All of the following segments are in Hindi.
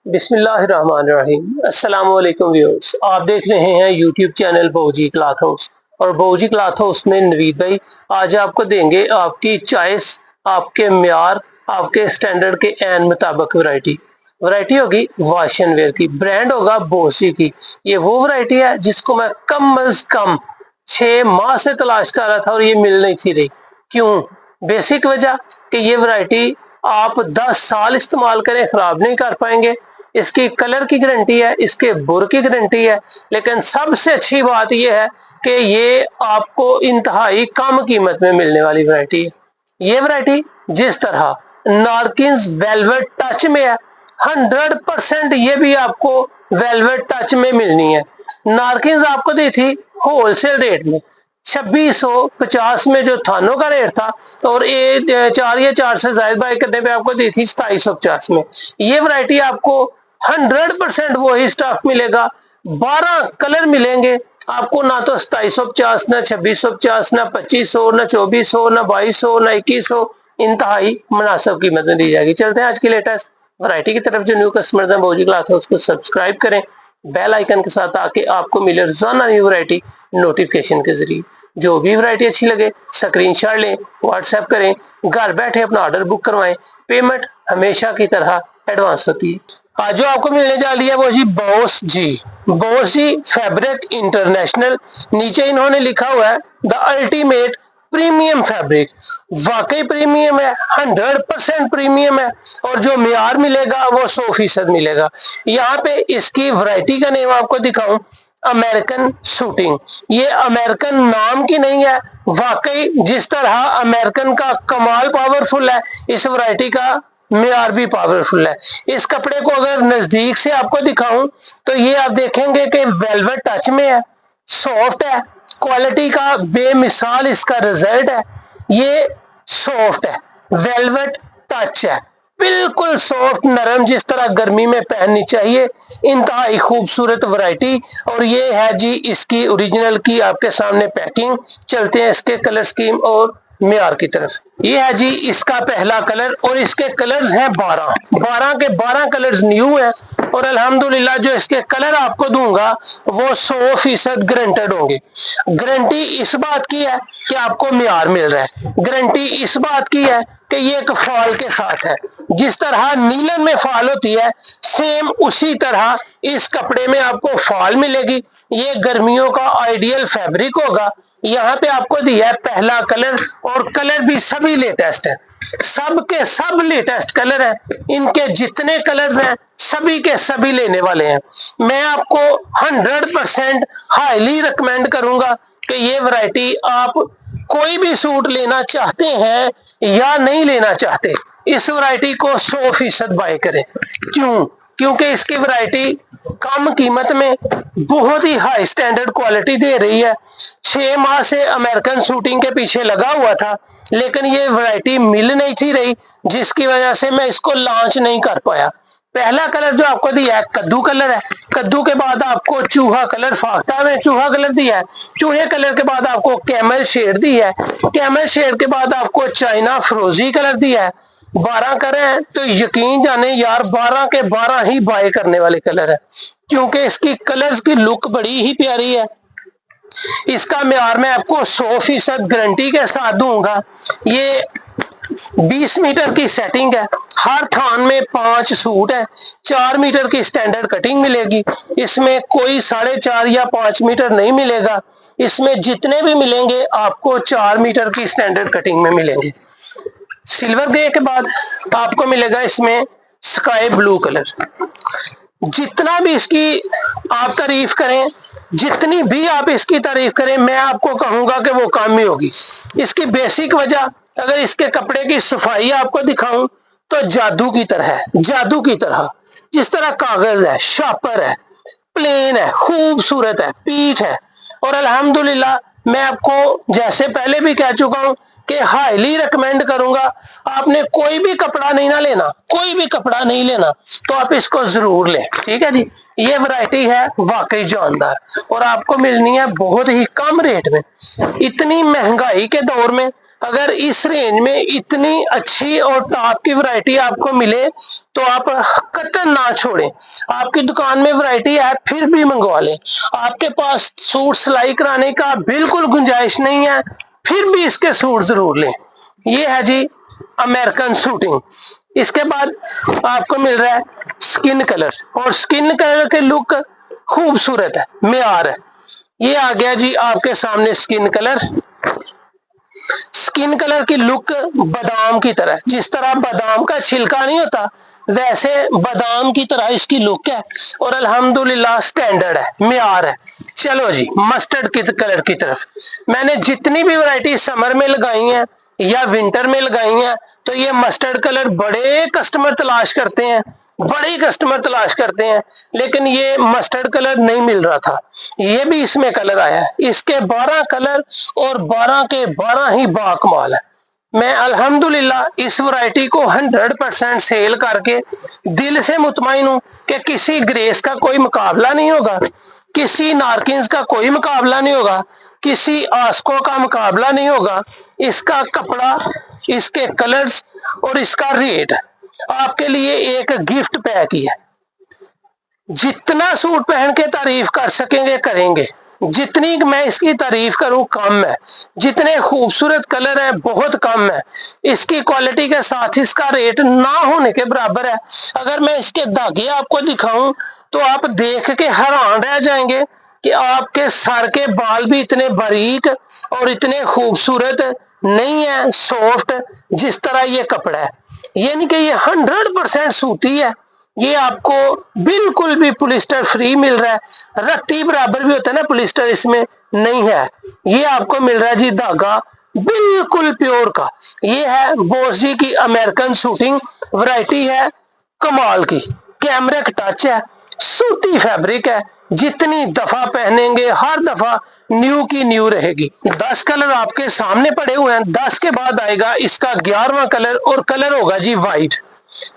बिस्मिल्लाहिर्रहमानिर्रहीम। अस्सलाम वालेकुम व्यूअर्स, आप देख रहे हैं यूट्यूब चैनल बहुजी क्लॉथ हाउस और बहुजी क्लॉथ हाउस में नवीद भाई आज आपको देंगे आपकी चॉइस, आपके म्यार, आपके स्टैंडर्ड के एन मुताबिक वैरायटी होगी वॉश एंड वेयर की, ब्रांड होगा बोसी की। ये वो वैरायटी है जिसको मैं कम अज कम 6 माह से तलाश कर रहा था और ये मिल नहीं थी रही। क्यों? बेसिक वजह कि ये वैरायटी आप 10 साल इस्तेमाल करें खराब नहीं कर पाएंगे। इसकी कलर की गारंटी है, इसके बुर की गारंटी है, लेकिन सबसे अच्छी बात यह है कि ये आपको इंतहाई कम कीमत में मिलने वाली वैरायटी है। ये वैरायटी जिस तरह नारकिन्स वेलवेट टच में है, 100% ये भी आपको वेलवेट टच में मिलनी है। नारकिन्स आपको दी थी होलसेल रेट में 2650 में जो थानों का रेट था, और ये 4 या 4 से ज्यादा बाई करने पे आपको दी थी 2750 में। ये वैरायटी आपको 100% वही स्टफ मिलेगा, 12 कलर मिलेंगे आपको, ना तो 2750, ना 2650, ना 2500, ना 2400, ना 2200, ना 2100, इंतहाई मुनासिब कीमत में दी जाएगी। चलते हैं आज की लेटेस्ट वैरायटी की तरफ। जो न्यू कस्टमर हैं बहुजी क्लॉथ हाउस को सब्सक्राइब करें बेल आइकन के साथ, ताकि आपको मिले रोजाना न्यू वैरायटी नोटिफिकेशन के जरिए। जो भी वैरायटी अच्छी लगे स्क्रीनशॉट लें, व्हाट्सएप करें, घर बैठे अपना ऑर्डर बुक करवाएं। पेमेंट हमेशा की तरह एडवांस होती है। आज जो आपको मिलने जा रही है वो जी बॉस जी फैब्रिक इंटरनेशनल। नीचे इन्होंने लिखा हुआ है द अल्टीमेट प्रीमियम फैब्रिक। वाकई प्रीमियम है, 100% प्रीमियम है, और जो म्यार मिलेगा वो 100% मिलेगा। यहाँ पे इसकी वैरायटी का नेम आपको दिखाऊं, अमेरिकन शूटिंग। ये अमेरिकन नाम की नहीं है, वाकई जिस तरह अमेरिकन का कमाल पावरफुल है, इस वैरायटी का म्यार भी पावरफुल है। इस कपड़े को अगर नजदीक से आपको दिखाऊं तो ये आप देखेंगे कि वेलवेट टच में है, सॉफ्ट है, क्वालिटी का बेमिसाल इसका रिजल्ट है। ये सॉफ्ट है, वेलवेट टच है, बिल्कुल सॉफ्ट नरम, जिस तरह गर्मी में पहननी चाहिए। इंतहाई खूबसूरत वैरायटी। और ये है जी इसकी ओरिजिनल की आपके सामने पैकिंग। चलते हैं इसके कलर स्कीम और म्यार की तरफ। ये है जी इसका पहला कलर, और इसके कलर्स हैं 12 के 12 कलर्स न्यू है। और अल्हम्दुलिल्लाह जो इसके कलर आपको दूंगा वो 100% गारंटेड होंगे। गारंटी इस बात की है कि आपको म्यार मिल रहा है, गारंटी इस बात की है कि ये एक फॉल के साथ है। जिस तरह नीलन में फॉल होती है, सेम उसी तरह इस कपड़े में आपको फॉल मिलेगी। ये गर्मियों का आइडियल फैब्रिक होगा। यहाँ पे आपको दिया है पहला कलर, और कलर भी सभी लेटेस्ट है, सब के सब लेटेस्ट कलर है। इनके जितने कलर्स हैं सभी के सभी लेने वाले हैं। मैं आपको 100% हाईली रिकमेंड करूंगा कि ये वैरायटी आप कोई भी सूट लेना चाहते हैं या नहीं लेना चाहते, इस वैरायटी को 100% बाय करें। क्यों? क्योंकि इसकी वैरायटी कम कीमत में बहुत ही हाई स्टैंडर्ड क्वालिटी दे रही है। 6 माह से अमेरिकन शूटिंग के पीछे लगा हुआ था, लेकिन ये वैरायटी मिल नहीं थी रही, जिसकी वजह से मैं इसको लॉन्च नहीं कर पाया। पहला कलर जो आपको दिया है कद्दू कलर है, कद्दू के बाद आपको चूहा कलर, फाख्ता में चूहा कलर दिया है, चूहे कलर के बाद आपको कैमल शेड दी है, कैमल शेड के बाद आपको चाइना फ्रोजी कलर दिया है। 12 करें तो यकीन जाने यार 12 के 12 ही बाय करने वाले कलर है, क्योंकि इसकी कलर्स की लुक बड़ी ही प्यारी है। इसका म्यार मैं आपको 100% गारंटी के साथ दूंगा। ये 20 मीटर की सेटिंग है, हर थान में 5 सूट है, 4 मीटर की स्टैंडर्ड कटिंग मिलेगी। इसमें कोई 4.5 या 5 मीटर नहीं मिलेगा। इसमें जितने भी मिलेंगे आपको 4 मीटर की स्टैंडर्ड कटिंग में मिलेंगे। सिल्वर ग्रे के बाद आपको मिलेगा इसमें स्काई ब्लू कलर। जितना भी इसकी आप तारीफ करें, जितनी भी आप इसकी तारीफ करें, मैं आपको कहूंगा कि वो कम ही होगी। इसकी बेसिक वजह, अगर इसके कपड़े की सफाई आपको दिखाऊं तो जादू की तरह है, जादू की तरह। जिस तरह कागज है, शापर है, प्लेन है, खूबसूरत है, पीठ है। और अल्हम्दुलिल्लाह मैं आपको जैसे पहले भी कह चुका हूं कि हाईली रिकमेंड करूंगा। आपने कोई भी कपड़ा नहीं ना लेना, कोई भी कपड़ा नहीं लेना तो आप इसको जरूर लें, ठीक है जी। ये वैरायटी है वाकई जानदार, और आपको मिलनी है बहुत ही कम रेट में। इतनी महंगाई के दौर में अगर इस रेंज में इतनी अच्छी और टॉप की वैरायटी आपको मिले तो आप कतई ना छोड़ें। आपकी दुकान में वैरायटी है फिर भी मंगवा लें। आपके पास सूट सिलाई कराने का बिल्कुल गुंजाइश नहीं है फिर भी इसके सूट जरूर लें। ये है जी अमेरिकन सूटिंग। इसके बाद आपको मिल रहा है स्किन कलर, और स्किन कलर के लुक खूबसूरत है, मेयार है। ये आ गया जी आपके सामने स्किन कलर। स्किन कलर की लुक बादाम की तरह, जिस तरह बादाम का छिलका नहीं होता वैसे बादाम की तरह इसकी लुक है, और अल्हम्दुलिल्लाह स्टैंडर्ड है, मेयार है। चलो जी मस्टर्ड की कलर की तरफ। मैंने जितनी भी वैरायटी समर में लगाई है या विंटर में लगाई है, तो ये मस्टर्ड कलर बड़े कस्टमर तलाश करते हैं, बड़े कस्टमर तलाश करते हैं, लेकिन ये मस्टर्ड कलर नहीं मिल रहा था। ये भी इसमें कलर आया है। इसके 12 कलर और 12 के 12 ही बाकमाल है। मैं अल्हम्दुलिल्लाह इस वैरायटी को 100% सेल करके दिल से मुतमईन हूं कि किसी ग्रेस का कोई मुकाबला नहीं होगा, किसी नारकिन्स का कोई मुकाबला नहीं होगा, किसी आस्को का मुकाबला नहीं होगा। इसका कपड़ा, इसके कलर्स और इसका रेट आपके लिए एक गिफ्ट पैक ही है। जितना सूट पहन के तारीफ कर सकेंगे करेंगे, जितनी मैं इसकी तारीफ करूं कम है। जितने खूबसूरत कलर हैं बहुत कम है। इसकी क्वालिटी के साथ इसका रेट ना होने के बराबर है। अगर मैं इसके धागे आपको दिखाऊं तो आप देख के हैरान रह जाएंगे कि आपके सर के बाल भी इतने बारीक और इतने खूबसूरत नहीं है, सॉफ्ट जिस तरह ये कपड़ा है। यानी कि ये 100% सूती है। ये आपको बिल्कुल भी पॉलिस्टर फ्री मिल रहा है। रत्ती बराबर भी होता है ना पॉलिस्टर, इसमें नहीं है। ये आपको मिल रहा है जी धागा बिल्कुल प्योर का। ये है बॉस जी की अमेरिकन सूटिंग वैरायटी है, कमाल की, कैमरिक टच है, सूती फैब्रिक है। जितनी दफा पहनेंगे हर दफा न्यू की न्यू रहेगी। 10 कलर आपके सामने पड़े हुए हैं। 10 के बाद आएगा इसका 11वां कलर, और कलर होगा जी वाइट।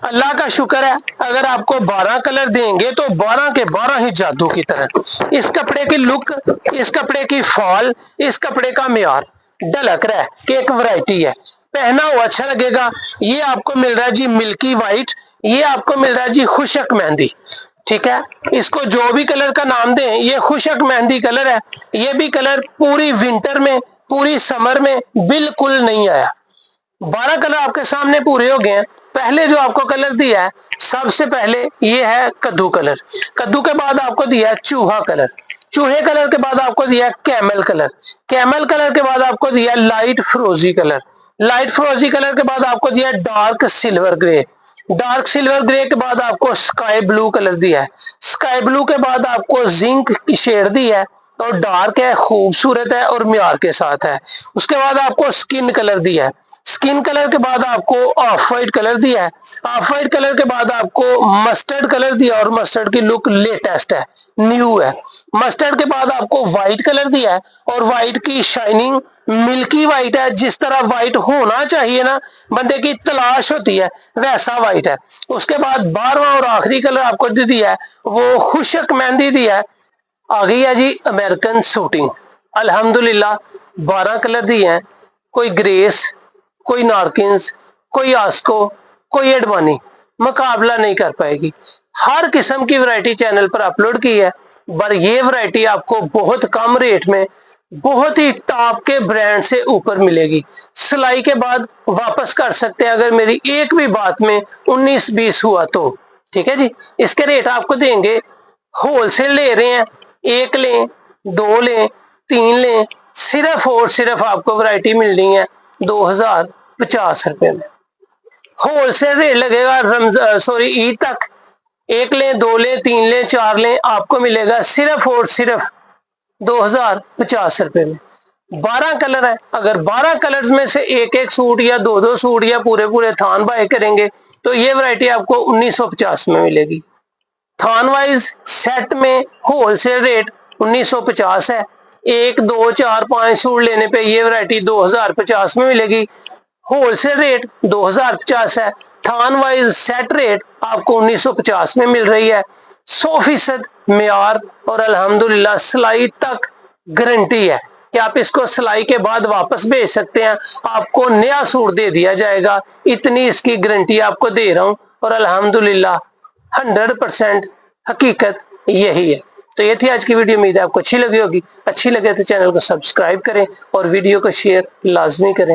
अल्लाह का शुक्र है अगर आपको 12 कलर देंगे तो 12 के 12 ही जादू की तरह। इस कपड़े की लुक, इस कपड़े की फॉल, इस कपड़े का मेयार ढलक रहा है कि एक वैरायटी है, पहना हुआ अच्छा लगेगा। ये आपको मिल रहा है जी मिल्की वाइट, ये आपको मिल रहा है जी खुशक मेहंदी। ठीक है, इसको जो भी कलर का नाम दें, ये खुशक मेहंदी कलर है। ये भी कलर पूरी विंटर में, पूरी समर में बिल्कुल नहीं आया। 12 कलर आपके सामने पूरे हो गए हैं। पहले जो आपको कलर दिया है, सबसे पहले ये है कद्दू कलर। कद्दू के बाद आपको दिया है चूहा कलर। चूहे कलर के बाद आपको दिया है कैमल कलर। कैमल कलर के बाद आपको दिया है लाइट फ्रोजी कलर। लाइट फ्रोजी कलर के बाद आपको दिया है dark silver grey. Dark silver grey के बाद आपको स्काई ब्लू कलर दिया है। स्काई ब्लू के बाद आपको जिंक की शेड दी है, और डार्क है, खूबसूरत है और म्यार के साथ है। उसके बाद आपको स्किन कलर दिया है। स्किन कलर के बाद आपको ऑफ वाइट कलर दिया है। ऑफ वाइट कलर के बाद आपको मस्टर्ड कलर दिया, और मस्टर्ड की लुक लेटेस्ट है, न्यू है। मस्टर्ड के बाद आपको व्हाइट कलर दिया है, और व्हाइट की शाइनिंग मिल्की व्हाइट है। जिस तरह व्हाइट होना चाहिए ना, बंदे की तलाश होती है, वैसा व्हाइट है। उसके बाद 12वां और आखिरी कलर आपको जो दिया है वो खुशक मेहंदी दिया है। आ गई है जी अमेरिकन सूटिंग। अल्हम्दुलिल्लाह 12 कलर दिए हैं। कोई ग्रेस, कोई नारकिन्स, कोई आस्को, कोई एडवानी मुकाबला नहीं कर पाएगी। हर किस्म की वैरायटी चैनल पर अपलोड की है, पर ये वैरायटी आपको बहुत कम रेट में, बहुत ही टॉप के ब्रांड से ऊपर मिलेगी। सिलाई के बाद वापस कर सकते हैं अगर मेरी एक भी बात में 19-20 हुआ तो। ठीक है जी, इसके रेट आपको देंगे, होलसेल ले रहे हैं, 1 लें, 2 लें, 3 लें, सिर्फ और सिर्फ आपको वैरायटी मिलनी है 2050 रुपए में। होलसेल रेट लगेगा ईद तक। 1 लें, 2 लें, 3 लें, 4 लें, आपको मिलेगा सिर्फ और सिर्फ 2050 रुपए में। 12 कलर है। अगर 12 कलर्स में से एक एक सूट या 2-2 सूट या पूरे पूरे थान बाय करेंगे तो ये वैरायटी आपको 1950 में मिलेगी। थान वाइज सेट में होलसेल रेट 1950 है। 1, 2, 4, 5 सूट लेने पे ये वैरायटी 2050 में मिलेगी। होलसेल रेट 2050 है। थान वाइज सेट रेट आपको 1950 में मिल रही है। 100% मेयार, और अल्हम्दुलिल्लाह सिलाई तक गारंटी है कि आप इसको सिलाई के बाद वापस भेज सकते हैं, आपको नया सूट दे दिया जाएगा। इतनी इसकी गारंटी आपको दे रहा हूं, और अल्हम्दुलिल्लाह 100% हकीकत यही है। तो ये थी आज की वीडियो, उम्मीद है आपको अच्छी लगी होगी। अच्छी लगे तो चैनल को सब्सक्राइब करें और वीडियो को शेयर लाजमी करें।